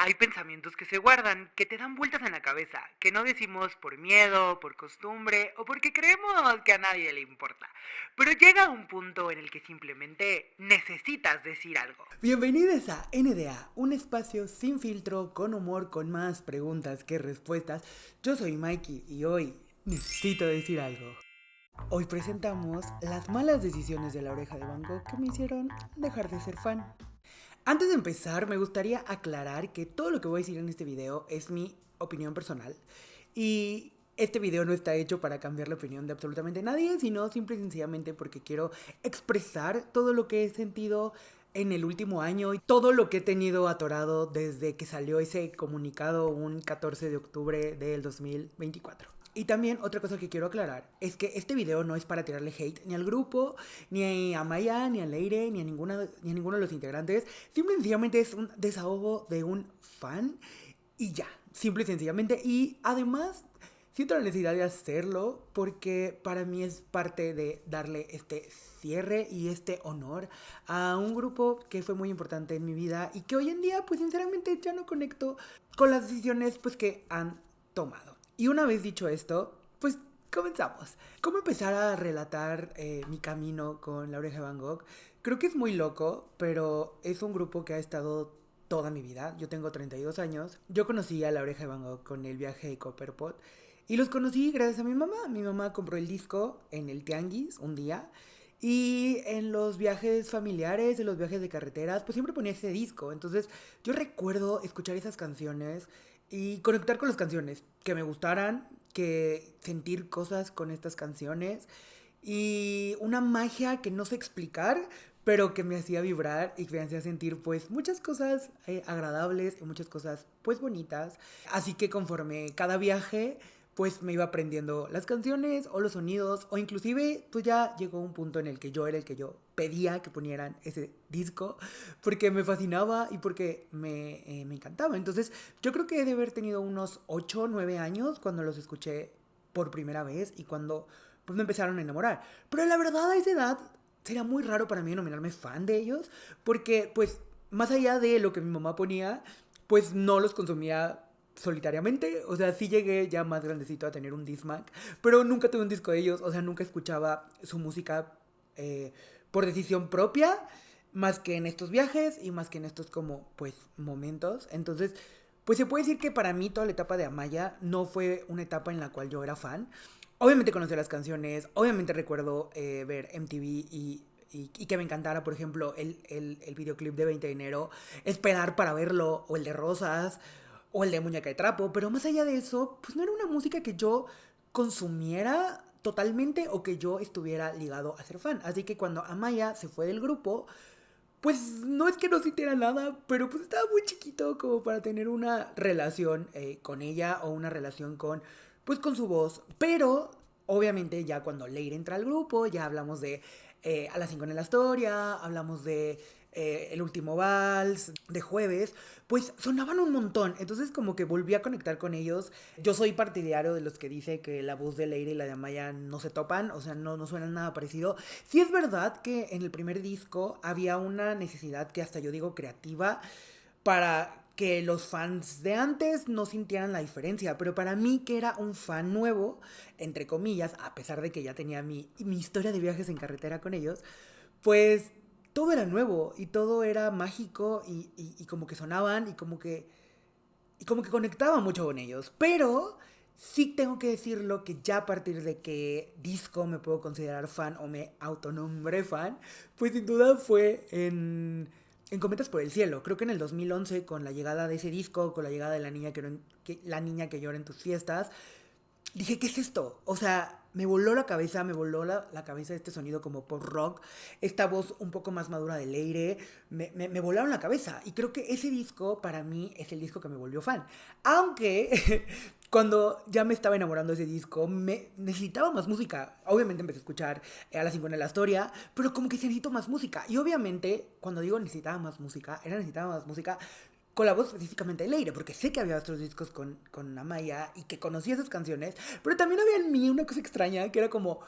hay pensamientos que se guardan, que te dan vueltas en la cabeza, que no decimos por miedo, por costumbre o porque creemos que a nadie le importa. Pero llega un punto en el que simplemente necesitas decir algo. Bienvenidos a NDA, un espacio sin filtro, con humor, con más preguntas que respuestas. Yo soy Mikey y hoy necesito decir algo. Hoy presentamos las malas decisiones de La Oreja de Van Gogh que me hicieron dejar de ser fan. Antes de empezar, me gustaría aclarar que todo lo que voy a decir en este video es mi opinión personal. Y este video no está hecho para cambiar la opinión de absolutamente nadie, sino simple y sencillamente porque quiero expresar todo lo que he sentido en el último año y todo lo que he tenido atorado desde que salió ese comunicado un 14 de octubre del 2024. Y también otra cosa que quiero aclarar es que este video no es para tirarle hate ni al grupo, ni a Maya, ni a Leire, ni a ninguno de los integrantes. Simple y sencillamente es un desahogo de un fan y ya, simple y sencillamente. Y además siento la necesidad de hacerlo porque para mí es parte de darle este cierre y este honor a un grupo que fue muy importante en mi vida y que hoy en día pues sinceramente ya no conecto con las decisiones pues que han tomado. Y una vez dicho esto, pues comenzamos. ¿Cómo empezar a relatar mi camino con La Oreja de Van Gogh? Creo que es muy loco, pero es un grupo que ha estado toda mi vida. Yo tengo 32 años. Yo conocí a La Oreja de Van Gogh con el viaje de Copperpot. Y los conocí gracias a mi mamá. Mi mamá compró el disco en el Tianguis un día. Y en los viajes familiares, en los viajes de carreteras, pues siempre ponía ese disco. Entonces yo recuerdo escuchar esas canciones y conectar con las canciones, que me gustaran, que sentir cosas con estas canciones y una magia que no sé explicar, pero que me hacía vibrar y que me hacía sentir pues muchas cosas agradables y muchas cosas pues bonitas. Así que conforme cada viaje pues me iba aprendiendo las canciones o los sonidos o inclusive pues ya llegó un punto en el que yo era el que yo pedía que ponieran ese disco porque me fascinaba y porque me encantaba. Entonces yo creo que he de haber tenido unos 8 o 9 años cuando los escuché por primera vez y cuando pues me empezaron a enamorar. Pero la verdad a esa edad sería muy raro para mí denominarme fan de ellos porque pues más allá de lo que mi mamá ponía pues no los consumía solitariamente, o sea, sí llegué ya más grandecito a tener un Discman, pero nunca tuve un disco de ellos, o sea, nunca escuchaba su música por decisión propia, más que en estos viajes y más que en estos como, pues, momentos. Entonces, pues se puede decir que para mí toda la etapa de Amaya no fue una etapa en la cual yo era fan. Obviamente conocí las canciones, obviamente recuerdo ver MTV y que me encantara, por ejemplo, el videoclip de 20 de enero, esperar para verlo, o el de Rosas, o el de Muñeca de Trapo, pero más allá de eso, pues no era una música que yo consumiera totalmente o que yo estuviera ligado a ser fan. Así que cuando Amaya se fue del grupo, pues no es que no sintiera nada, pero pues estaba muy chiquito como para tener una relación con ella o una relación con, pues con su voz. Pero obviamente ya cuando Leire entra al grupo, ya hablamos de A las 5 en la historia, hablamos de El último vals, de Jueves, pues sonaban un montón. Entonces como que volví a conectar con ellos. Yo soy partidario de los que dice que la voz de Leire y la de Amaya no se topan, o sea, no suenan nada parecido. Sí es verdad que en el primer disco había una necesidad que hasta yo digo creativa para que los fans de antes no sintieran la diferencia, pero para mí que era un fan nuevo, entre comillas, a pesar de que ya tenía mi historia de viajes en carretera con ellos, pues todo era nuevo y todo era mágico y como que sonaban y como que conectaba mucho con ellos. Pero sí tengo que decirlo que ya a partir de que disco me puedo considerar fan o me autonombré fan, pues sin duda fue en Cometas por el Cielo. Creo que en el 2011 con la llegada de ese disco, con la llegada de la niña que llora en tus fiestas, dije, ¿qué es esto? O sea, me voló la cabeza, me voló la cabeza este sonido como pop rock, esta voz un poco más madura de Leire, me volaron la cabeza. Y creo que ese disco para mí es el disco que me volvió fan. Aunque cuando ya me estaba enamorando de ese disco, me necesitaba más música. Obviamente empecé a escuchar a las 50 de la historia, pero como que se necesitó más música. Y obviamente, cuando digo necesitaba más música, necesitaba más música con la voz específicamente de Leire, porque sé que había otros discos con Amaya y que conocía esas canciones, pero también había en mí una cosa extraña que era como,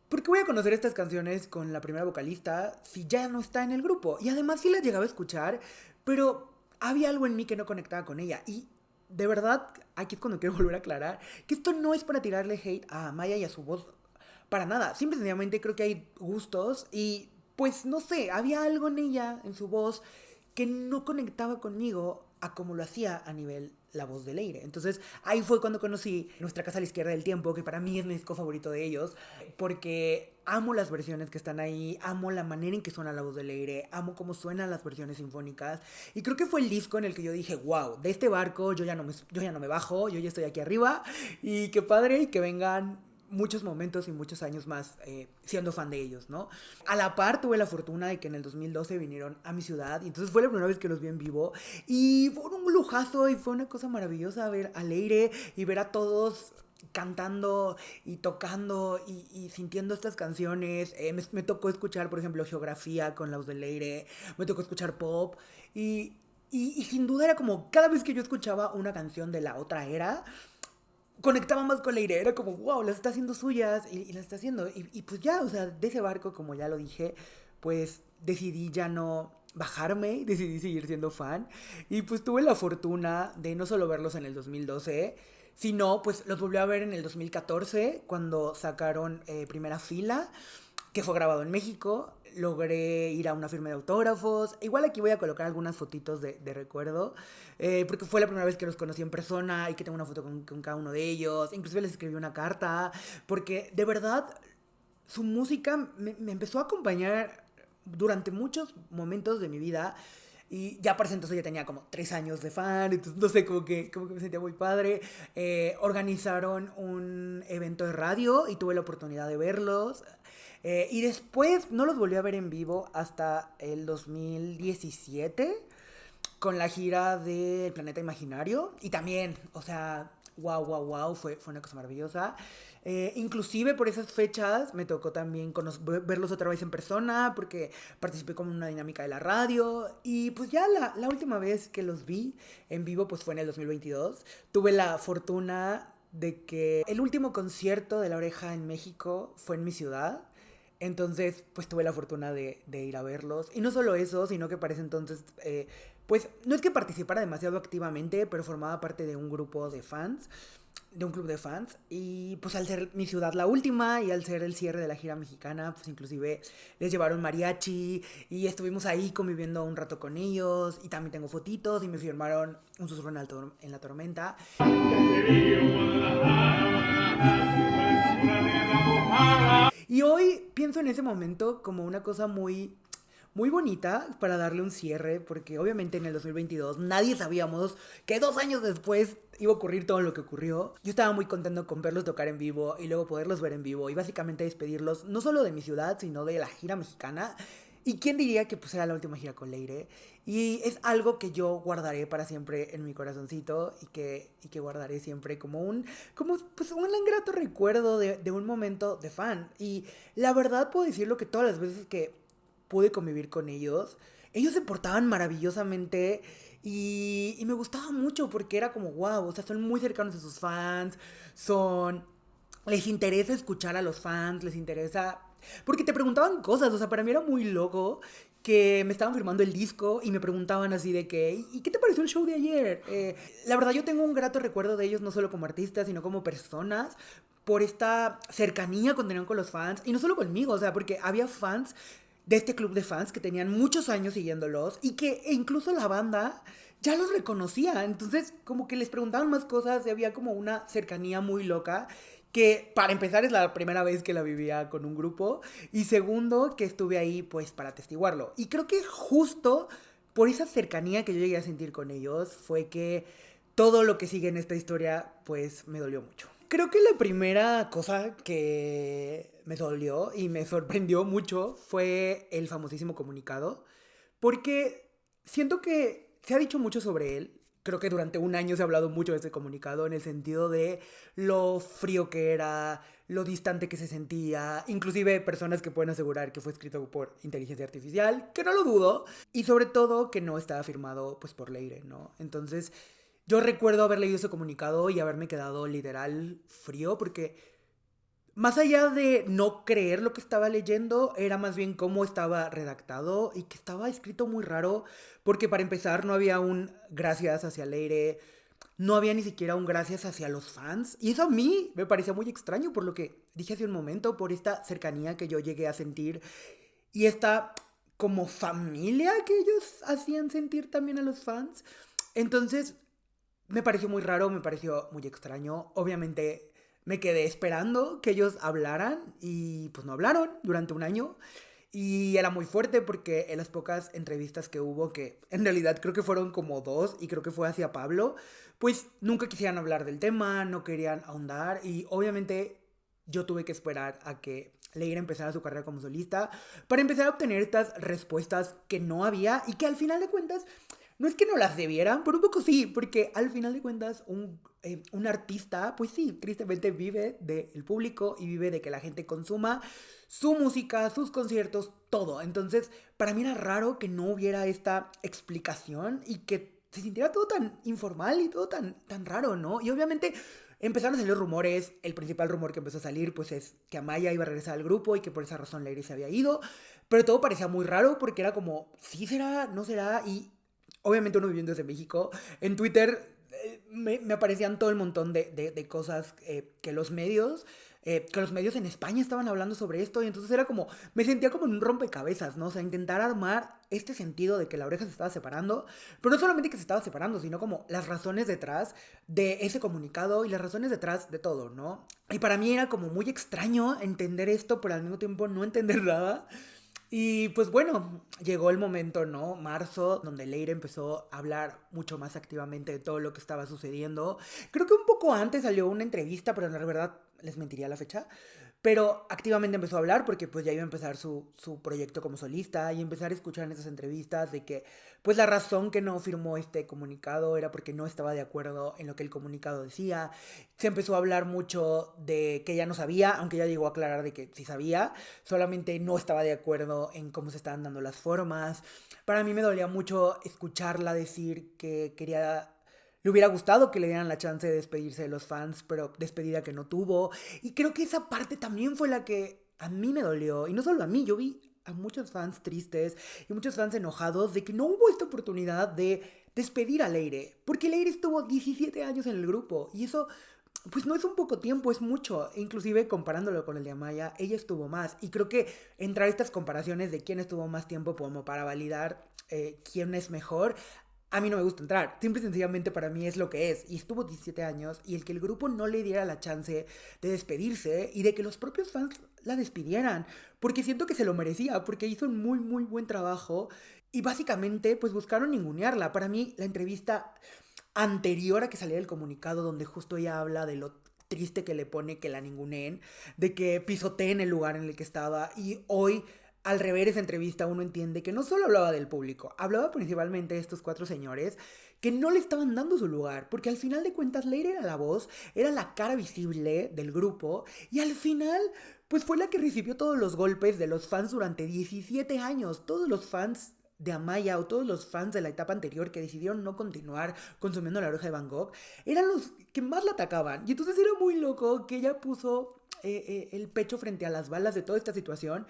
¿por qué voy a conocer estas canciones con la primera vocalista si ya no está en el grupo? Y además sí las llegaba a escuchar, pero había algo en mí que no conectaba con ella. Y de verdad, aquí es cuando quiero volver a aclarar que esto no es para tirarle hate a Maya y a su voz. Para nada. Simple y sencillamente creo que hay gustos y pues no sé, había algo en ella, en su voz, que no conectaba conmigo a como lo hacía a nivel la voz de Leire. Entonces ahí fue cuando conocí Nuestra Casa a la Izquierda del Tiempo, que para mí es mi disco favorito de ellos, porque amo las versiones que están ahí, amo la manera en que suena la voz de Leire, amo cómo suenan las versiones sinfónicas, y creo que fue el disco en el que yo dije, wow, de este barco yo ya no me bajo, yo ya estoy aquí arriba, y qué padre y que vengan muchos momentos y muchos años más siendo fan de ellos, ¿no? A la par tuve la fortuna de que en el 2012 vinieron a mi ciudad y entonces fue la primera vez que los vi en vivo y fue un lujazo y fue una cosa maravillosa ver a Leire y ver a todos cantando y tocando y sintiendo estas canciones. Me tocó escuchar, por ejemplo, Geografía con la voz de Leire, me tocó escuchar pop y sin duda era como cada vez que yo escuchaba una canción de la otra era, conectaba más con la idea, era como, wow, las está haciendo suyas y las está haciendo. Y pues ya, o sea, de ese barco, como ya lo dije, pues decidí ya no bajarme, decidí seguir siendo fan. Y pues tuve la fortuna de no solo verlos en el 2012, sino pues los volví a ver en el 2014, cuando sacaron Primera Fila, que fue grabado en México. Logré ir a una firma de autógrafos. Igual aquí voy a colocar algunas fotitos de recuerdo, porque fue la primera vez que los conocí en persona y que tengo una foto con cada uno de ellos. Inclusive les escribí una carta, porque de verdad su música me empezó a acompañar durante muchos momentos de mi vida. Y ya para ese entonces ya tenía como 3 años de fan, entonces no sé, como que me sentía muy padre. Organizaron un evento de radio y tuve la oportunidad de verlos. Y después no los volví a ver en vivo hasta el 2017 con la gira del Planeta Imaginario. Y también, o sea, wow, fue una cosa maravillosa. Inclusive por esas fechas me tocó también verlos otra vez en persona porque participé con una dinámica de la radio y pues ya la última vez que los vi en vivo pues fue en el 2022. Tuve la fortuna de que el último concierto de La Oreja en México fue en mi ciudad. Entonces, pues tuve la fortuna de ir a verlos. Y no solo eso, sino que para ese entonces, pues no es que participara demasiado activamente, pero formaba parte de un grupo de fans, de un club de fans. Y pues al ser mi ciudad la última y al ser el cierre de la gira mexicana, pues inclusive les llevaron mariachi y estuvimos ahí conviviendo un rato con ellos. Y también tengo fotitos y me firmaron Un susurro en la tormenta. Y hoy pienso en ese momento como una cosa muy, muy bonita para darle un cierre, porque obviamente en el 2022 nadie sabíamos que 2 años después iba a ocurrir todo lo que ocurrió. Yo estaba muy contento con verlos tocar en vivo y luego poderlos ver en vivo y básicamente despedirlos no solo de mi ciudad, sino de la gira mexicana. Y quién diría que pues era la última gira con Leire. Y es algo que yo guardaré para siempre en mi corazoncito y que guardaré siempre como pues un grato recuerdo de un momento de fan. Y la verdad puedo decirlo que todas las veces que pude convivir con ellos se portaban maravillosamente y me gustaba mucho porque era como wow, o sea, son muy cercanos a sus fans, les interesa escuchar a los fans, les interesa porque te preguntaban cosas, o sea, para mí era muy loco que me estaban firmando el disco y me preguntaban así de que, ¿y qué te pareció el show de ayer? La verdad yo tengo un grato recuerdo de ellos no solo como artistas, sino como personas, por esta cercanía que tenían con los fans, y no solo conmigo, o sea, porque había fans de este club de fans que tenían muchos años siguiéndolos y que incluso la banda ya los reconocía, entonces como que les preguntaban más cosas y había como una cercanía muy loca que para empezar es la primera vez que la vivía con un grupo y segundo que estuve ahí pues para atestiguarlo. Y creo que justo por esa cercanía que yo llegué a sentir con ellos fue que todo lo que sigue en esta historia pues me dolió mucho. Creo que la primera cosa que me dolió y me sorprendió mucho fue el famosísimo comunicado, porque siento que se ha dicho mucho sobre él. Creo que durante un año se ha hablado mucho de ese comunicado en el sentido de lo frío que era, lo distante que se sentía, inclusive personas que pueden asegurar que fue escrito por inteligencia artificial, que no lo dudo, y sobre todo que no estaba firmado pues por Leire, ¿no? Entonces yo recuerdo haber leído ese comunicado y haberme quedado literal frío porque más allá de no creer lo que estaba leyendo, era más bien cómo estaba redactado y que estaba escrito muy raro, porque para empezar no había un gracias hacia Leire, no había ni siquiera un gracias hacia los fans, y eso a mí me parecía muy extraño por lo que dije hace un momento, por esta cercanía que yo llegué a sentir y esta como familia que ellos hacían sentir también a los fans. Entonces, me pareció muy raro, me pareció muy extraño. Obviamente me quedé esperando que ellos hablaran y pues no hablaron durante un año. Y era muy fuerte porque en las pocas entrevistas que hubo, que en realidad creo que fueron como dos y creo que fue hacia Pablo, pues nunca quisieran hablar del tema, no querían ahondar y obviamente yo tuve que esperar a que Leira empezara su carrera como solista para empezar a obtener estas respuestas que no había y que al final de cuentas no es que no las debieran, pero un poco sí, porque al final de cuentas un artista, pues sí, tristemente vive del público y vive de que la gente consuma su música, sus conciertos, todo. Entonces, para mí era raro que no hubiera esta explicación y que se sintiera todo tan informal y todo tan raro, ¿no? Y obviamente empezaron a salir rumores. El principal rumor que empezó a salir, pues, es que Amaya iba a regresar al grupo y que por esa razón Leire se había ido. Pero todo parecía muy raro porque era como, ¿sí será? ¿No será? Y obviamente uno viviendo desde México, en Twitter me aparecían todo el montón de cosas que los medios en España estaban hablando sobre esto y entonces era como, me sentía como en un rompecabezas, ¿no? O sea, intentar armar este sentido de que la oreja se estaba separando, pero no solamente que se estaba separando, sino como las razones detrás de ese comunicado y las razones detrás de todo, ¿no? Y para mí era como muy extraño entender esto, pero al mismo tiempo no entender nada. Y pues bueno, llegó el momento, ¿no? Marzo, donde Leire empezó a hablar mucho más activamente de todo lo que estaba sucediendo. Creo que un poco antes salió una entrevista, pero en la verdad les mentiría la fecha. Pero activamente empezó a hablar porque pues ya iba a empezar su proyecto como solista y empezar a escuchar en esas entrevistas de que pues la razón que no firmó este comunicado era porque no estaba de acuerdo en lo que el comunicado decía. Se empezó a hablar mucho de que ella no sabía, aunque ella llegó a aclarar de que sí sabía, solamente no estaba de acuerdo en cómo se estaban dando las formas. Para mí me dolía mucho escucharla decir que quería le hubiera gustado que le dieran la chance de despedirse de los fans, pero despedida que no tuvo. Y creo que esa parte también fue la que a mí me dolió. Y no solo a mí, yo vi a muchos fans tristes y muchos fans enojados de que no hubo esta oportunidad de despedir a Leire. Porque Leire estuvo 17 años en el grupo. Y eso, pues no es un poco tiempo, es mucho. E inclusive comparándolo con el de Amaya, ella estuvo más. Y creo que entrar a estas comparaciones de quién estuvo más tiempo como para validar quién es mejor, a mí no me gusta entrar. Simple y sencillamente para mí es lo que es. Y estuvo 17 años y el que el grupo no le diera la chance de despedirse y de que los propios fans la despidieran. Porque siento que se lo merecía, porque hizo un muy, muy buen trabajo. Y básicamente, pues buscaron ningunearla. Para mí, la entrevista anterior a que saliera el comunicado, donde justo ella habla de lo triste que le pone que la ninguneen, de que pisoteen el lugar en el que estaba. Y hoy al rever esa entrevista uno entiende que no solo hablaba del público, hablaba principalmente de estos cuatro señores que no le estaban dando su lugar, porque al final de cuentas Leire era la voz, era la cara visible del grupo y al final pues fue la que recibió todos los golpes de los fans durante 17 años, todos los fans de Amaya o todos los fans de la etapa anterior que decidieron no continuar consumiendo la oreja de Van Gogh, eran los que más la atacaban. Y entonces era muy loco que ella puso el pecho frente a las balas de toda esta situación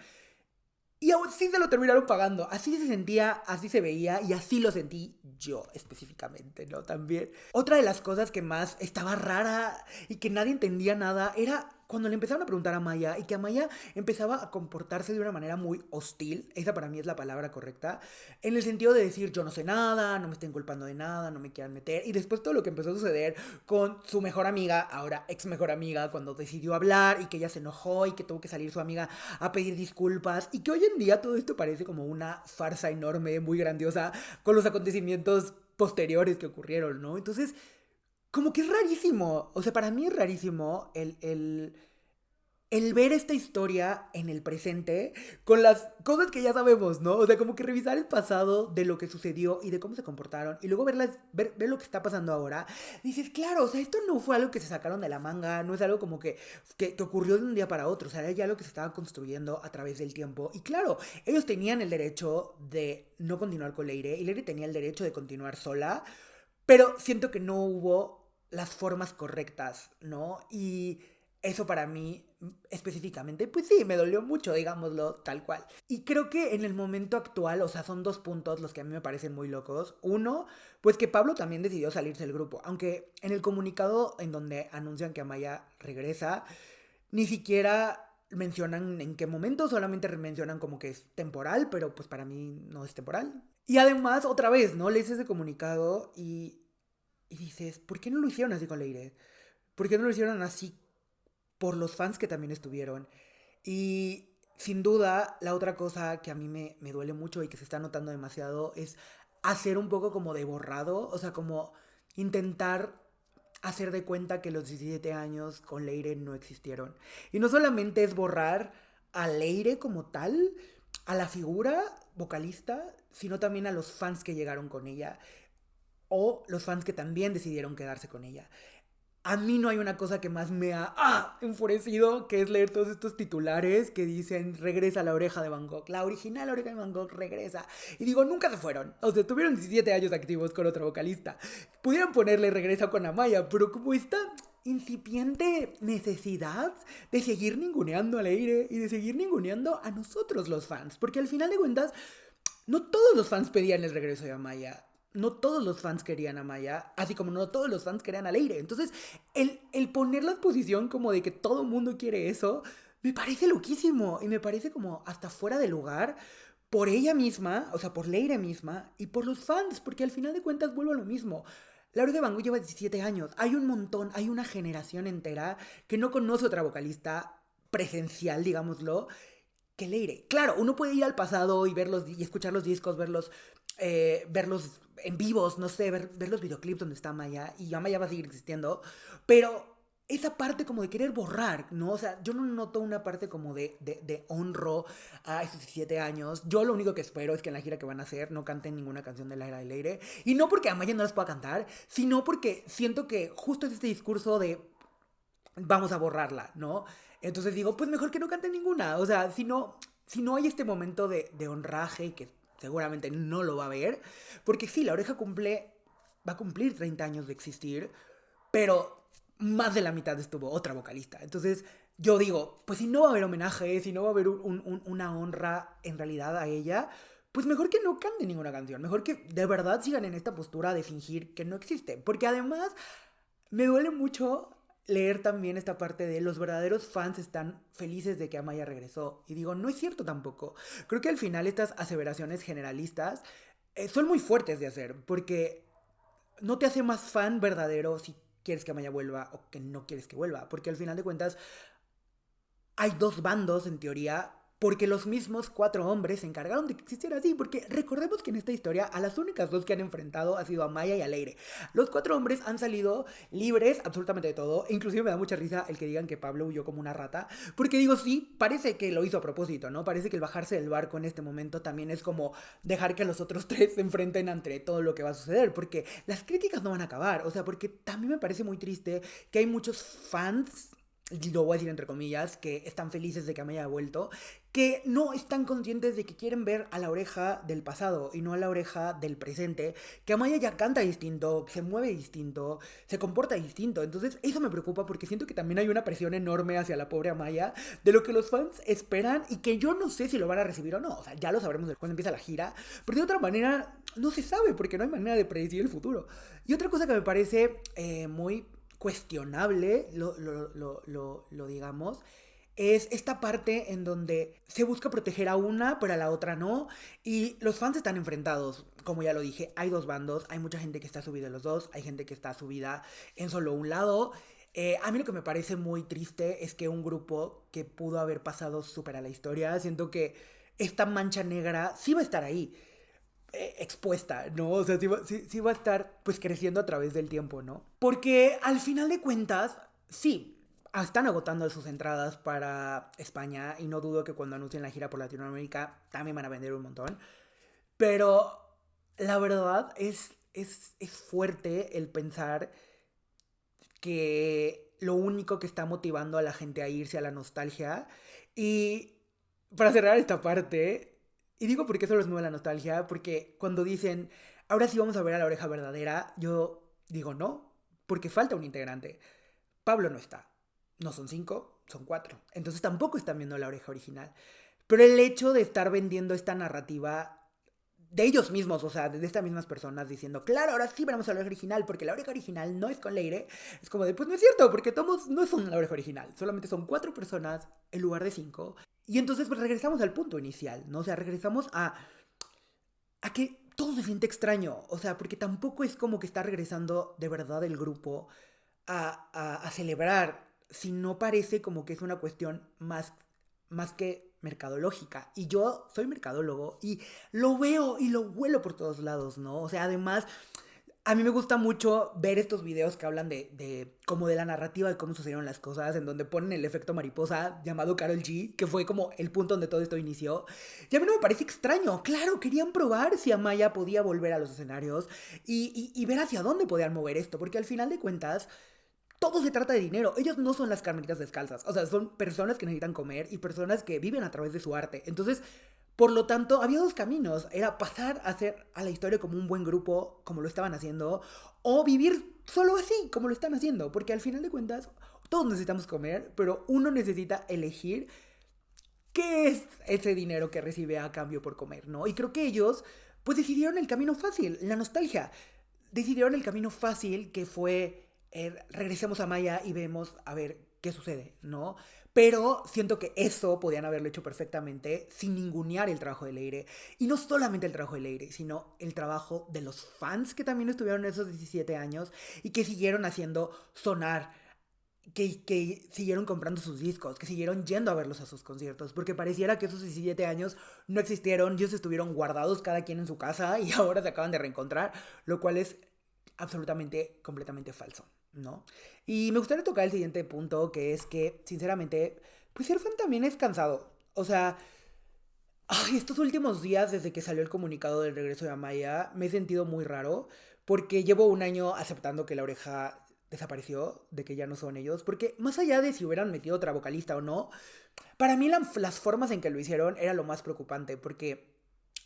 y aún sí se lo terminaron pagando. Así se sentía, así se veía y así lo sentí yo específicamente, ¿no? También. Otra de las cosas que más estaba rara y que nadie entendía nada era cuando le empezaron a preguntar a Maya y que Amaya empezaba a comportarse de una manera muy hostil. Esa para mí es la palabra correcta. En el sentido de decir, yo no sé nada, no me estén culpando de nada, no me quieran meter. Y después todo lo que empezó a suceder con su mejor amiga, ahora ex mejor amiga, cuando decidió hablar y que ella se enojó y que tuvo que salir su amiga a pedir disculpas. Y que hoy en día todo esto parece como una farsa enorme, muy grandiosa, con los acontecimientos posteriores que ocurrieron, ¿no? Entonces, como que es rarísimo. O sea, para mí es rarísimo el ver esta historia en el presente con las cosas que ya sabemos, ¿no? O sea, como que revisar el pasado de lo que sucedió y de cómo se comportaron y luego ver lo que está pasando ahora. Dices, claro, o sea, esto no fue algo que se sacaron de la manga, no es algo como que ocurrió de un día para otro, o sea, era ya algo que se estaba construyendo a través del tiempo. Y claro, ellos tenían el derecho de no continuar con Leire y Leire tenía el derecho de continuar sola, pero siento que no hubo las formas correctas, ¿no? Y eso para mí específicamente, pues sí, me dolió mucho, digámoslo tal cual. Y creo que en el momento actual, o sea, son dos puntos los que a mí me parecen muy locos. Uno, pues que Pablo también decidió salirse del grupo, aunque en el comunicado en donde anuncian que Amaya regresa, ni siquiera mencionan en qué momento, solamente mencionan como que es temporal, pero pues para mí no es temporal. Y además, otra vez, ¿no? Lees ese comunicado y dices, ¿por qué no lo hicieron así con Leire? ¿Por qué no lo hicieron así por los fans que también estuvieron? Y sin duda, la otra cosa que a mí me duele mucho y que se está notando demasiado es hacer un poco como de borrado, o sea, como intentar hacer de cuenta que los 17 años con Leire no existieron. Y no solamente es borrar a Leire como tal, a la figura vocalista, sino también a los fans que llegaron con ella o los fans que también decidieron quedarse con ella. A mí no hay una cosa que más me ha enfurecido, que es leer todos estos titulares que dicen regresa la oreja de Van Gogh. La original oreja de Van Gogh regresa. Y digo, nunca se fueron. O sea, tuvieron 17 años activos con otro vocalista. Pudieron ponerle regresa con Amaya, pero como esta incipiente necesidad de seguir ninguneando a Leire y de seguir ninguneando a nosotros los fans. Porque al final de cuentas, no todos los fans pedían el regreso de Amaya. No todos los fans querían a Maya, así como no todos los fans querían a Leire. Entonces, el ponerla en posición como de que todo el mundo quiere eso, me parece loquísimo. Y me parece como hasta fuera de lugar por ella misma, o sea, por Leire misma, y por los fans, porque al final de cuentas vuelvo a lo mismo. Laura de Van Gogh lleva 17 años. Hay un montón, hay una generación entera que no conoce otra vocalista presencial, digámoslo, que Leire. Claro, uno puede ir al pasado y verlos y escuchar los discos, verlos en vivos, no sé, ver los videoclips donde está Maya, y Maya va a seguir existiendo, pero esa parte como de querer borrar, ¿no? O sea, yo no noto una parte como de honro a esos 17 años. Yo lo único que espero es que en la gira que van a hacer no canten ninguna canción de la era de Leire, y no porque Amaya no las pueda cantar, sino porque siento que justo es este discurso de vamos a borrarla, ¿no? Entonces digo, pues mejor que no cante ninguna. O sea, si no hay este momento de honraje, que seguramente no lo va a haber, porque sí, La Oreja va a cumplir 30 años de existir, pero más de la mitad estuvo otra vocalista. Entonces yo digo, pues si no va a haber homenaje, si no va a haber una honra en realidad a ella, pues mejor que no cante ninguna canción, mejor que de verdad sigan en esta postura de fingir que no existe, porque además me duele mucho leer también esta parte de los verdaderos fans están felices de que Amaya regresó. Y digo, no es cierto tampoco. Creo que al final estas aseveraciones generalistas son muy fuertes de hacer, porque no te hace más fan verdadero si quieres que Amaya vuelva o que no quieres que vuelva. Porque al final de cuentas hay dos bandos en teoría, porque los mismos cuatro hombres se encargaron de que existiera así, porque recordemos que en esta historia a las únicas dos que han enfrentado ha sido a Maya y a Leire. Los cuatro hombres han salido libres absolutamente de todo, e inclusive me da mucha risa el que digan que Pablo huyó como una rata, porque digo, sí, parece que lo hizo a propósito, ¿no? Parece que el bajarse del barco en este momento también es como dejar que los otros tres se enfrenten ante todo lo que va a suceder, porque las críticas no van a acabar, o sea, porque también me parece muy triste que hay muchos fans, lo voy a decir entre comillas, que están felices de que me haya vuelto, que no están conscientes de que quieren ver a la oreja del pasado y no a la oreja del presente, que Amaya ya canta distinto, se mueve distinto, se comporta distinto. Entonces eso me preocupa porque siento que también hay una presión enorme hacia la pobre Amaya de lo que los fans esperan y que yo no sé si lo van a recibir o no. O sea, ya lo sabremos cuando empieza la gira, pero de otra manera no se sabe porque no hay manera de predecir el futuro. Y otra cosa que me parece muy cuestionable, lo digamos, es esta parte en donde se busca proteger a una, pero a la otra no. Y los fans están enfrentados. Como ya lo dije, hay dos bandos. Hay mucha gente que está subida en los dos. Hay gente que está subida en solo un lado. A mí lo que me parece muy triste es que un grupo que pudo haber pasado súper a la historia, siento que esta mancha negra sí va a estar ahí, expuesta, ¿no? O sea, sí va a estar pues creciendo a través del tiempo, ¿no? Porque al final de cuentas, sí, están agotando sus entradas para España y no dudo que cuando anuncien la gira por Latinoamérica también van a vender un montón. Pero la verdad es fuerte el pensar que lo único que está motivando a la gente a irse a la nostalgia. Y para cerrar esta parte, y digo por qué solo es nueva la nostalgia, porque cuando dicen, ahora sí vamos a ver a la oreja verdadera, yo digo no, porque falta un integrante. Pablo no está. no son 5, son 4. Entonces tampoco están viendo la oreja original. Pero el hecho de estar vendiendo esta narrativa de ellos mismos, o sea, de estas mismas personas diciendo, claro, ahora sí veremos a la oreja original, porque la oreja original no es con Leire, es como de, pues no es cierto, porque todos no son la oreja original, solamente son 4 personas en lugar de 5. Y entonces pues regresamos al punto inicial, ¿no? O sea, regresamos a que todo se siente extraño, o sea, porque tampoco es como que está regresando de verdad el grupo a celebrar, si no parece como que es una cuestión más que mercadológica. Y yo soy mercadólogo y lo veo y lo huelo por todos lados, ¿no? O sea, además, a mí me gusta mucho ver estos videos que hablan de como de la narrativa de cómo sucedieron las cosas, en donde ponen el efecto mariposa llamado Karol G, que fue como el punto donde todo esto inició. Y a mí no me parece extraño. Claro, querían probar si Amaya podía volver a los escenarios y ver hacia dónde podían mover esto, porque al final de cuentas todo se trata de dinero. Ellos no son las carmelitas descalzas. O sea, son personas que necesitan comer y personas que viven a través de su arte. Entonces, por lo tanto, había dos caminos. Era pasar a hacer a la historia como un buen grupo, como lo estaban haciendo, o vivir solo así, como lo están haciendo. Porque al final de cuentas, todos necesitamos comer, pero uno necesita elegir qué es ese dinero que recibe a cambio por comer, ¿no? Y creo que ellos, pues decidieron el camino fácil, la nostalgia. Decidieron el camino fácil que fue regresemos a Maya y vemos a ver qué sucede, ¿no? Pero siento que eso podían haberlo hecho perfectamente sin ningunear el trabajo de Leire. Y no solamente el trabajo de Leire, sino el trabajo de los fans que también estuvieron esos 17 años y que siguieron haciendo sonar, que siguieron comprando sus discos, que siguieron yendo a verlos a sus conciertos, porque pareciera que esos 17 años no existieron, ellos estuvieron guardados cada quien en su casa y ahora se acaban de reencontrar, lo cual es absolutamente, completamente falso, ¿no? Y me gustaría tocar el siguiente punto, que es que, sinceramente, pues ser fan también es cansado. O sea, ay, estos últimos días, desde que salió el comunicado del regreso de Amaya, me he sentido muy raro, porque llevo un año aceptando que la oreja desapareció, de que ya no son ellos, porque más allá de si hubieran metido otra vocalista o no, para mí las formas en que lo hicieron era lo más preocupante, porque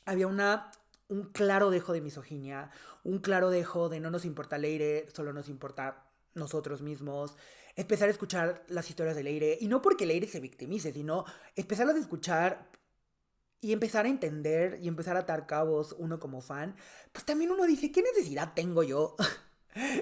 había un claro dejo de misoginia, un claro dejo de no nos importa Leire, solo nos importa nosotros mismos, empezar a escuchar las historias de Leire, y no porque Leire se victimice, sino empezarlas a escuchar y empezar a entender y empezar a atar cabos uno como fan, pues también uno dice, ¿qué necesidad tengo yo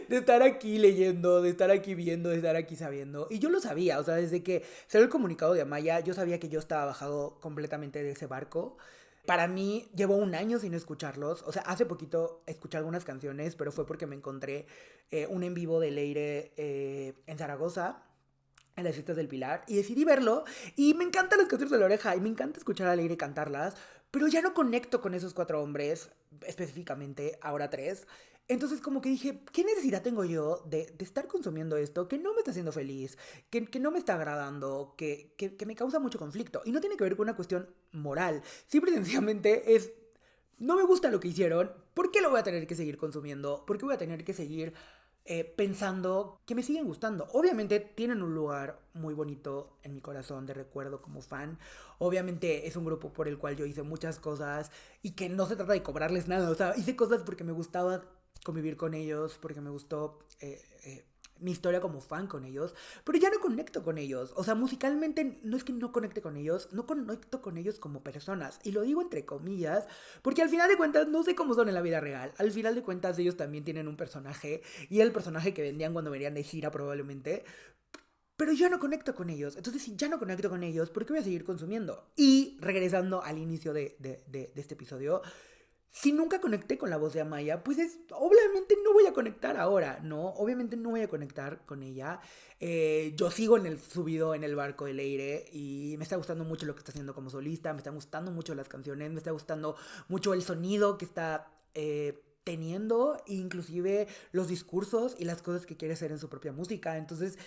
de estar aquí leyendo, de estar aquí viendo, de estar aquí sabiendo? Y yo lo sabía, o sea, desde que salió el comunicado de Amaya, yo sabía que yo estaba bajado completamente de ese barco. Para mí, llevo un año sin escucharlos. O sea, hace poquito escuché algunas canciones, pero fue porque me encontré un en vivo de Leire en Zaragoza, en las fiestas del Pilar, y decidí verlo. Y me encantan las canciones de la oreja, y me encanta escuchar a Leire cantarlas, pero ya no conecto con esos 4 hombres, específicamente, ahora 3. Entonces como que dije, ¿qué necesidad tengo yo de estar consumiendo esto que no me está haciendo feliz, que no me está agradando, que me causa mucho conflicto? Y no tiene que ver con una cuestión moral, simple y sencillamente es, no me gusta lo que hicieron, ¿por qué lo voy a tener que seguir consumiendo? ¿Por qué voy a tener que seguir pensando que me siguen gustando? Obviamente tienen un lugar muy bonito en mi corazón de recuerdo como fan. Obviamente es un grupo por el cual yo hice muchas cosas y que no se trata de cobrarles nada. O sea, hice cosas porque me gustaba convivir con ellos, porque me gustó mi historia como fan con ellos, pero ya no conecto con ellos. O sea, musicalmente no es que no conecte con ellos, no conecto con ellos como personas. Y lo digo entre comillas, porque al final de cuentas no sé cómo son en la vida real. Al final de cuentas ellos también tienen un personaje, y el personaje que vendían cuando venían de gira probablemente. Pero yo no conecto con ellos. Entonces, si ya no conecto con ellos, ¿por qué voy a seguir consumiendo? Y regresando al inicio de este episodio, si nunca conecté con la voz de Amaya, pues obviamente no voy a conectar ahora, ¿no? Obviamente no voy a conectar con ella. Yo sigo en el subido en el barco de Leire y me está gustando mucho lo que está haciendo como solista, me están gustando mucho las canciones, me está gustando mucho el sonido que está teniendo, inclusive los discursos y las cosas que quiere hacer en su propia música. Entonces,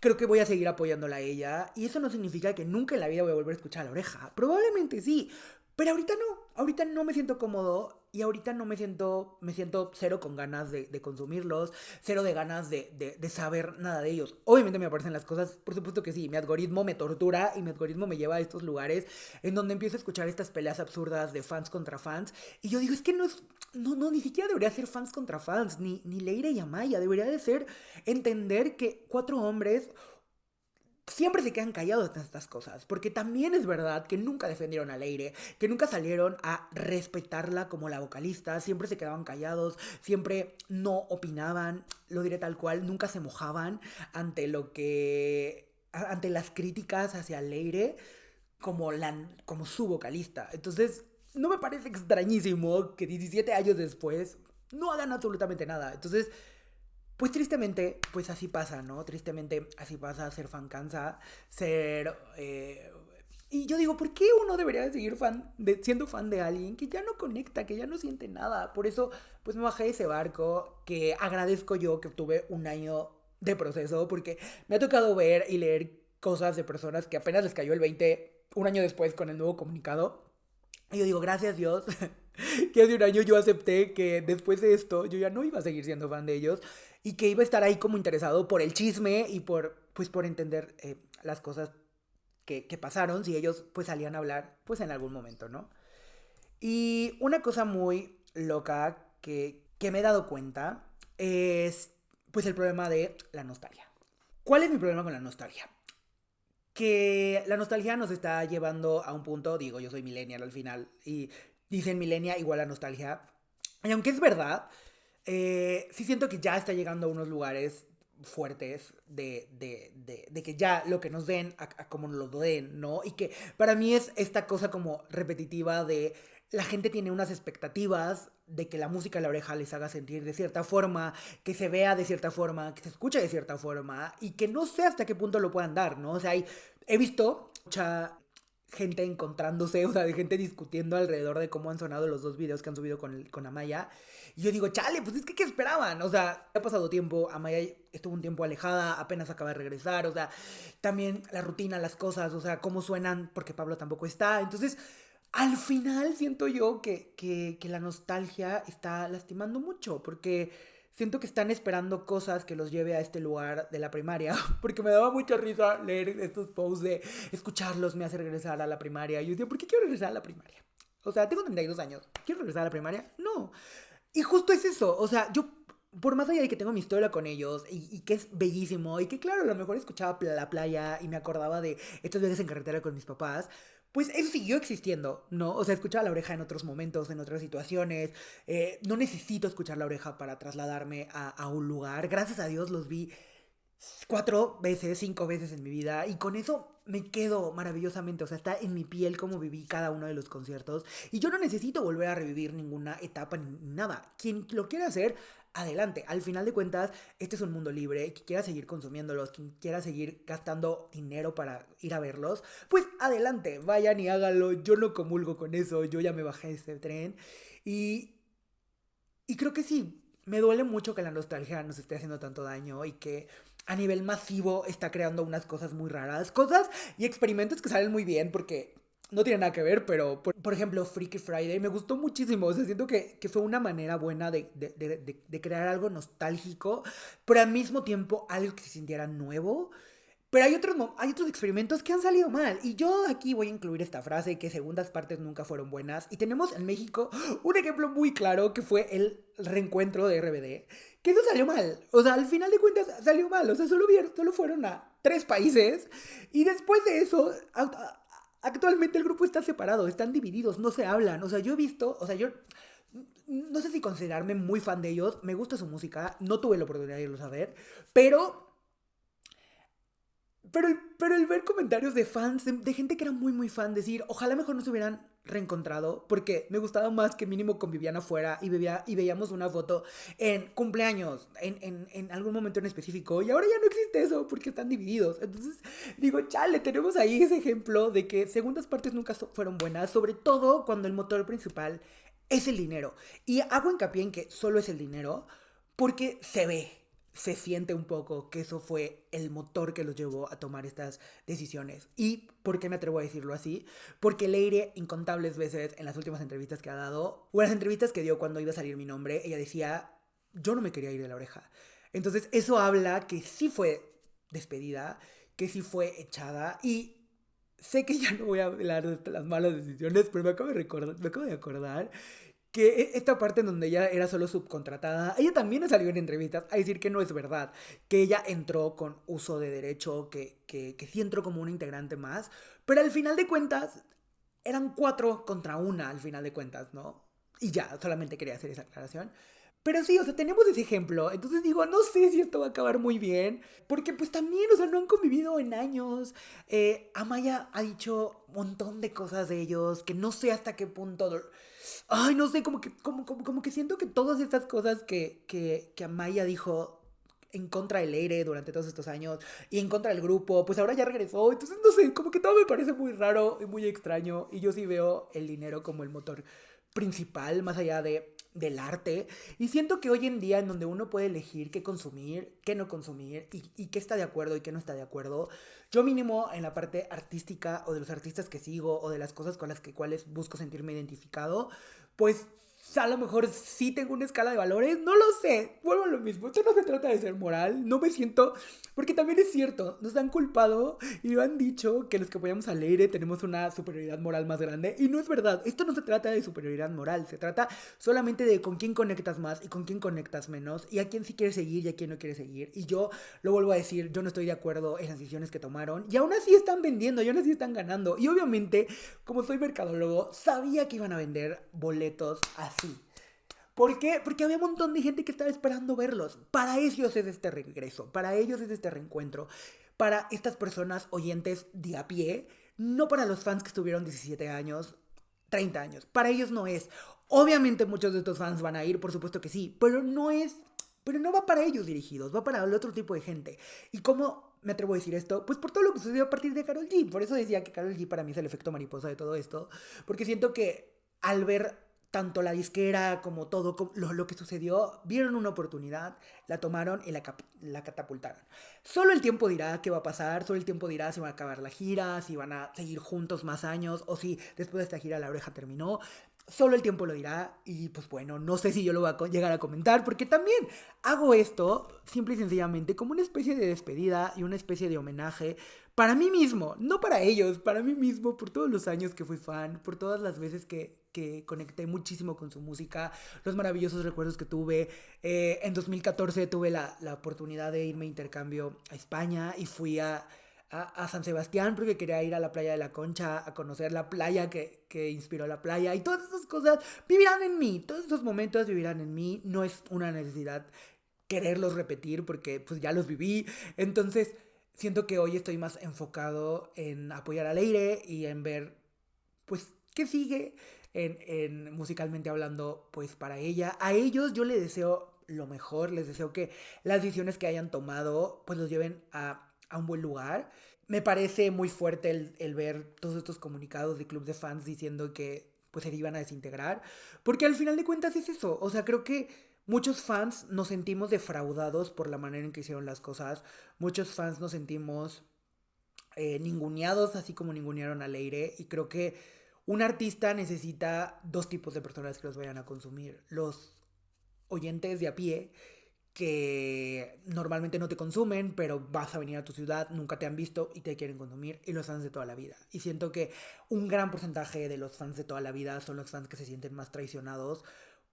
creo que voy a seguir apoyándola a ella. Y eso no significa que nunca en la vida voy a volver a escuchar a la oreja. Probablemente sí. Pero ahorita no. Ahorita no me siento cómodo. Y ahorita no me siento cero con ganas de consumirlos. Cero de ganas de saber nada de ellos. Obviamente me aparecen las cosas. Por supuesto que sí. Mi algoritmo me tortura. Y mi algoritmo me lleva a estos lugares en donde empiezo a escuchar estas peleas absurdas de fans contra fans. Y yo digo, es que no es... No, ni siquiera debería ser fans contra fans, ni Leire y Amaya. Debería de ser entender que 4 hombres siempre se quedan callados en estas cosas, porque también es verdad que nunca defendieron a Leire, que nunca salieron a respetarla como la vocalista, siempre se quedaban callados, siempre no opinaban, lo diré tal cual, nunca se mojaban ante ante las críticas hacia Leire como su vocalista. Entonces, no me parece extrañísimo que 17 años después no hagan absolutamente nada. Entonces, pues tristemente, pues así pasa, ¿no? Tristemente así pasa, ser fan cansa, ser... y yo digo, ¿por qué uno debería seguir siendo fan de alguien que ya no conecta, que ya no siente nada? Por eso, pues me bajé de ese barco, que agradezco yo que tuve un año de proceso, porque me ha tocado ver y leer cosas de personas que apenas les cayó el 20 un año después con el nuevo comunicado. Y yo digo, gracias Dios, que hace un año yo acepté que después de esto yo ya no iba a seguir siendo fan de ellos y que iba a estar ahí como interesado por el chisme y pues por entender las cosas que pasaron si ellos pues salían a hablar pues en algún momento, ¿no? Y una cosa muy loca que me he dado cuenta es pues el problema de la nostalgia. ¿Cuál es mi problema con la nostalgia? Que la nostalgia nos está llevando a un punto, digo, yo soy millennial al final, y dicen millennial igual a nostalgia. Y aunque es verdad, sí siento que ya está llegando a unos lugares fuertes de que ya lo que nos den, a como nos lo den, ¿no? Y que para mí es esta cosa como repetitiva de la gente tiene unas expectativas de que la música en la oreja les haga sentir de cierta forma, que se vea de cierta forma, que se escuche de cierta forma y que no sé hasta qué punto lo puedan dar, ¿no? O sea, he visto mucha gente encontrándose, o sea, de gente discutiendo alrededor de cómo han sonado los dos videos que han subido con Amaya. Y yo digo, chale, pues es que ¿qué esperaban? O sea, ha pasado tiempo, Amaya estuvo un tiempo alejada, apenas acaba de regresar, o sea, también la rutina, las cosas, o sea, cómo suenan, porque Pablo tampoco está. Entonces, al final siento yo que la nostalgia está lastimando mucho, porque siento que están esperando cosas que los lleve a este lugar de la primaria, porque me daba mucha risa leer estos posts de escucharlos me hace regresar a la primaria. Y yo digo, ¿por qué quiero regresar a la primaria? O sea, tengo 32 años, ¿quiero regresar a la primaria? No. Y justo es eso, o sea, yo por más allá de que tengo mi historia con ellos y que es bellísimo y que claro, a lo mejor escuchaba la playa y me acordaba de estos viajes en carretera con mis papás, pues eso siguió existiendo, ¿no? O sea, escuchaba la oreja en otros momentos, en otras situaciones, no necesito escuchar la oreja para trasladarme a un lugar, gracias a Dios los vi 4 veces, 5 veces en mi vida y con eso me quedo maravillosamente, o sea, está en mi piel como viví cada uno de los conciertos y yo no necesito volver a revivir ninguna etapa ni nada. Quien lo quiera hacer, adelante. Al final de cuentas, este es un mundo libre, quien quiera seguir consumiéndolos, quien quiera seguir gastando dinero para ir a verlos, pues adelante, vayan y háganlo. Yo no comulgo con eso, yo ya me bajé de este tren y, y creo que sí, me duele mucho que la nostalgia nos esté haciendo tanto daño y que a nivel masivo está creando unas cosas muy raras. Cosas y experimentos que salen muy bien porque no tienen nada que ver, pero por ejemplo Freaky Friday me gustó muchísimo. O sea, siento que fue una manera buena de crear algo nostálgico, pero al mismo tiempo algo que se sintiera nuevo. Pero hay otros experimentos que han salido mal. Y yo aquí voy a incluir esta frase que segundas partes nunca fueron buenas. Y tenemos en México un ejemplo muy claro que fue el reencuentro de RBD. Que eso salió mal. O sea, al final de cuentas salió mal. O sea, solo fueron a 3 países. Y después de eso, actualmente el grupo está separado. Están divididos, no se hablan. O sea, yo he visto, o sea, yo... No sé si considerarme muy fan de ellos. Me gusta su música. No tuve la oportunidad de irlos a ver. Pero el ver comentarios de fans, de gente que era muy, muy fan, decir, ojalá mejor no se hubieran reencontrado, porque me gustaba más que mínimo convivían afuera y veíamos una foto en cumpleaños, en algún momento en específico, y ahora ya no existe eso, porque están divididos. Entonces, digo, chale, tenemos ahí ese ejemplo de que segundas partes nunca fueron buenas, sobre todo cuando el motor principal es el dinero. Y hago hincapié en que solo es el dinero, porque se siente un poco que eso fue el motor que los llevó a tomar estas decisiones. ¿Y por qué me atrevo a decirlo así? Porque Leire incontables veces en las últimas entrevistas que ha dado, o en las entrevistas que dio cuando iba a salir mi nombre, ella decía, yo no me quería ir de la oreja. Entonces eso habla que sí fue despedida, que sí fue echada y... Sé que ya no voy a hablar de las malas decisiones, pero me acabo de acordar que esta parte en donde ella era solo subcontratada, ella también salió en entrevistas a decir que no es verdad, que ella entró con uso de derecho, que sí entró como una integrante más, pero al final de cuentas eran 4 contra 1 al final de cuentas, ¿no? Y ya, solamente quería hacer esa aclaración. Pero sí, o sea, tenemos ese ejemplo. Entonces digo, no sé si esto va a acabar muy bien. Porque pues también, o sea, no han convivido en años. Amaya ha dicho un montón de cosas de ellos que no sé hasta qué punto... Ay, no sé, como que siento que todas estas cosas que Amaya dijo en contra del Leire durante todos estos años y en contra del grupo, pues ahora ya regresó. Entonces, no sé, como que todo me parece muy raro y muy extraño. Y yo sí veo el dinero como el motor principal, más allá del arte. Y siento que hoy en día, en donde uno puede elegir qué consumir, qué no consumir, y qué está de acuerdo y qué no está de acuerdo, yo mínimo en la parte artística o de los artistas que sigo o de las cosas con las cuales busco sentirme identificado, pues a lo mejor sí tengo una escala de valores, no lo sé, vuelvo a lo mismo, esto no se trata de ser moral, no me siento, porque también es cierto, nos han culpado y lo han dicho que los que apoyamos a Leire tenemos una superioridad moral más grande, y no es verdad, esto no se trata de superioridad moral, se trata solamente de con quién conectas más y con quién conectas menos, y a quién sí quieres seguir y a quién no quieres seguir, y yo lo vuelvo a decir, yo no estoy de acuerdo en las decisiones que tomaron, y aún así están vendiendo, y aún así están ganando, y obviamente, como soy mercadólogo, sabía que iban a vender boletos así. ¿Por qué? Porque había un montón de gente que estaba esperando verlos. Para ellos es este regreso, para ellos es este reencuentro, para estas personas oyentes de a pie, no para los fans que estuvieron 17 años, 30 años. Para ellos no es. Obviamente muchos de estos fans van a ir, por supuesto que sí, pero no es, pero no va para ellos dirigidos, va para el otro tipo de gente. ¿Y cómo me atrevo a decir esto? Pues por todo lo que sucedió a partir de Karol G. Por eso decía que Karol G para mí es el efecto mariposa de todo esto, porque siento que al ver tanto la disquera como todo lo que sucedió, vieron una oportunidad, la tomaron y la catapultaron. Solo el tiempo dirá qué va a pasar, solo el tiempo dirá si van a acabar la gira, si van a seguir juntos más años o si después de esta gira la oreja terminó. Solo el tiempo lo dirá y pues bueno, no sé si yo lo voy a llegar a comentar porque también hago esto simple y sencillamente como una especie de despedida y una especie de homenaje para mí mismo, no para ellos, para mí mismo, por todos los años que fui fan, por todas las veces que conecté muchísimo con su música, los maravillosos recuerdos que tuve. En 2014 tuve la oportunidad de irme a intercambio a España y fui a San Sebastián porque quería ir a la playa de la Concha a conocer la playa que inspiró la playa y todas esas cosas vivirán en mí, todos esos momentos vivirán en mí, no es una necesidad quererlos repetir porque pues ya los viví, entonces siento que hoy estoy más enfocado en apoyar a Leire y en ver pues qué sigue en musicalmente hablando pues para ella. A ellos yo les deseo lo mejor, les deseo que las decisiones que hayan tomado pues los lleven a un buen lugar. Me parece muy fuerte el ver todos estos comunicados de clubes de fans diciendo que pues se iban a desintegrar, porque al final de cuentas es eso, o sea, creo que muchos fans nos sentimos defraudados por la manera en que hicieron las cosas, muchos fans nos sentimos ninguneados así como ningunearon a Leire, y creo que un artista necesita dos tipos de personas que los vayan a consumir, los oyentes de a pie que normalmente no te consumen, pero vas a venir a tu ciudad, nunca te han visto y te quieren consumir, y los fans de toda la vida. Y siento que un gran porcentaje de los fans de toda la vida son los fans que se sienten más traicionados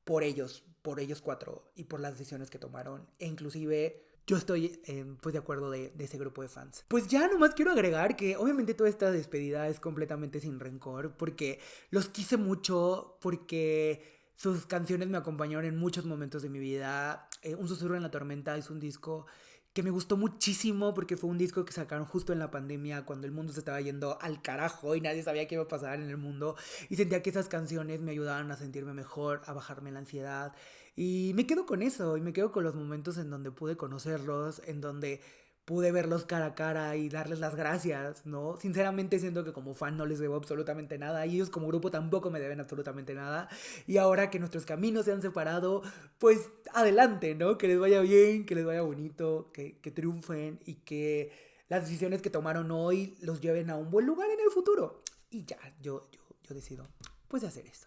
por ellos 4 y por las decisiones que tomaron. E inclusive yo estoy pues de acuerdo de ese grupo de fans. Pues ya nomás quiero agregar que obviamente toda esta despedida es completamente sin rencor, porque los quise mucho, porque sus canciones me acompañaron en muchos momentos de mi vida. Un susurro en la tormenta es un disco que me gustó muchísimo porque fue un disco que sacaron justo en la pandemia, cuando el mundo se estaba yendo al carajo y nadie sabía qué iba a pasar en el mundo, y sentía que esas canciones me ayudaban a sentirme mejor, a bajarme la ansiedad, y me quedo con eso, y me quedo con los momentos en donde pude conocerlos, en donde pude verlos cara a cara y darles las gracias, ¿no? Sinceramente siento que como fan no les debo absolutamente nada, y ellos como grupo tampoco me deben absolutamente nada, y ahora que nuestros caminos se han separado, pues adelante, ¿no? Que les vaya bien, que les vaya bonito, que triunfen y que las decisiones que tomaron hoy los lleven a un buen lugar en el futuro. Y ya, yo decido, pues, hacer esto.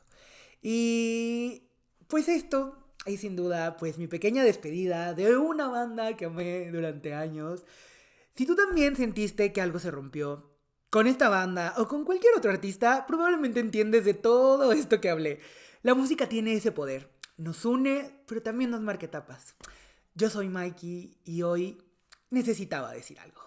Y pues esto es sin duda, pues, mi pequeña despedida de una banda que amé durante años. Si tú también sentiste que algo se rompió con esta banda o con cualquier otro artista, probablemente entiendes de todo esto que hablé. La música tiene ese poder. Nos une, pero también nos marca etapas. Yo soy Mikey y hoy necesitaba decir algo.